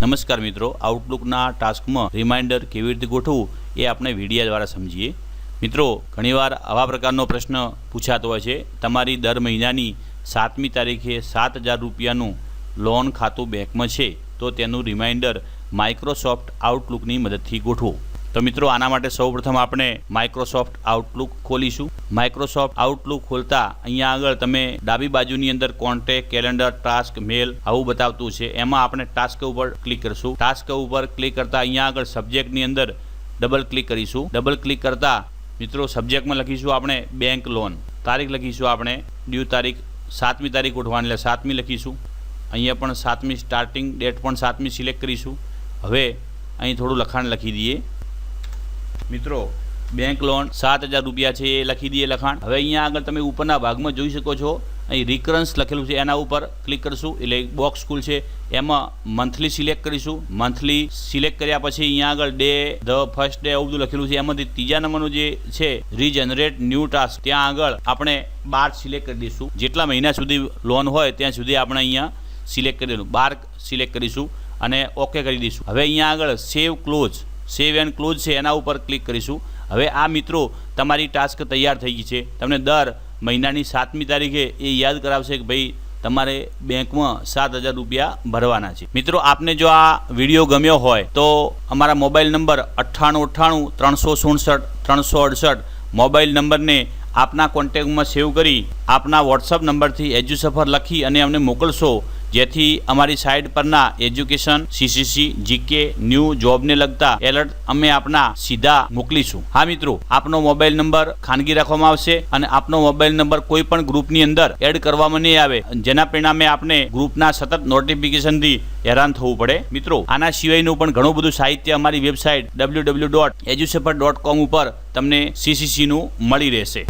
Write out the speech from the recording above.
નમસ્કાર મિત્રો, આઉટલુકના ટાસ્કમાં રિમાઇન્ડર કેવી રીતે ગોઠવવું એ આપણે વિડીયો દ્વારા સમજીએ। મિત્રો, ઘણીવાર આવા પ્રકારનો પ્રશ્ન પૂછાતો હોય છે। તમારી દર મહિનાની 7મી તારીખે 7,000 રૂપિયાનું લોન ખાતું બેંકમાં છે તો તેનું રિમાઇન્ડર માઇક્રોસોફ્ટ આઉટલુકની મદદથી ગોઠવો। તો મિત્રો, આના માટે સૌપ્રથમ આપણે માઇક્રોસોફ્ટ આઉટલુક ખોલીશું। માઇક્રોસોફ્ટ આઉટલુક ખોલતા અહીંયા આગળ તમે ડાબી બાજુની અંદર કોન્ટેક્ટ, કેલેન્ડર, ટાસ્ક, મેલ આવું બતાવતું છે। એમાં આપણે ટાસ્ક ઉપર ક્લિક કરીશું। ટાસ્ક ઉપર ક્લિક કરતા અહીંયા આગળ સબ્જેક્ટની અંદર ડબલ ક્લિક કરીશું। ડબલ ક્લિક કરતા મિત્રો સબ્જેક્ટમાં લખીશું આપણે બેંક લોન। તારીખ લખીશું આપણે ડ્યુ તારીખ 7મી તારીખ ઉઠવાની એટલે 7મી લખીશું। અહીંયા પણ 7મી સ્ટાર્ટિંગ ડેટ પણ 7મી સિલેક્ટ કરીશું। હવે અહીં થોડું લખાણ લખી દઈએ। મિત્રો, બેંક લોન 7,000 રૂપિયા છે એ લખી દઈએ લખાણ। હવે અહીંયા આગળ તમે ઉપરના ભાગમાં જોઈ શકો છો, અહીં રિકરન્સ લખેલું છે, એના ઉપર ક્લિક કરીશું એટલે એક બોક્સ ખુલશે। એમાં મંથલી સિલેક્ટ કરીશું। મંથલી સિલેક્ટ કર્યા પછી અહીંયા આગળ ડે, ધ ફર્સ્ટ ડે આવું બધું લખેલું છે। એમાંથી ત્રીજા નંબરનું જે છે રીજનરેટ ન્યૂ ટાસ્ક, ત્યાં આગળ આપણે 12 સિલેક્ટ કરી દઈશું। જેટલા મહિના સુધી લોન હોય ત્યાં સુધી આપણે અહીંયા સિલેક્ટ કરી દઈશું। 12 સિલેક્ટ કરીશું અને ઓકે કરી દઈશું। હવે અહીંયા આગળ સેવ એન્ડ ક્લોઝ છે એના ઉપર ક્લિક કરીશું। હવે આ મિત્રો તમારી ટાસ્ક તૈયાર થઈ ગઈ છે। તમને દર મહિનાની 7મી તારીખે એ યાદ કરાવશે કે ભાઈ તમારે બેંકમાં 7,000 રૂપિયા ભરવાના છે। મિત્રો, આપને જો આ વિડીયો ગમ્યો હોય તો અમારા મોબાઈલ નંબર 9898 367 368 મોબાઈલ નંબરને આપના કોન્ટેક્ટમાં સેવ કરી આપના વોટ્સઅપ નંબરથી એજ્યુસફર લખી અને અમને મોકલશો, જેથી અમારી સાઇટ પરના એજ્યુકેશન, CCC, GK, ન્યૂ જોબને લગતા એલર્ટ અમે આપના સીધા મોકલીશું। હા મિત્રો, આપનો મોબાઈલ નંબર ખાનગી રાખવામાં આવશે અને આપનો મોબાઈલ નંબર કોઈ પણ ગ્રુપની અંદર એડ કરવામાં નહીં આવે, જેના પરિણામે આપને ગ્રુપના સતત નોટિફિકેશનથી હેરાન થવું પડે। મિત્રો, આના સિવાયનું પણ ઘણું બધું સાહિત્ય અમારી વેબસાઇટ www.edusuffer.com ઉપર તમને CCC નું મળી રહેશે।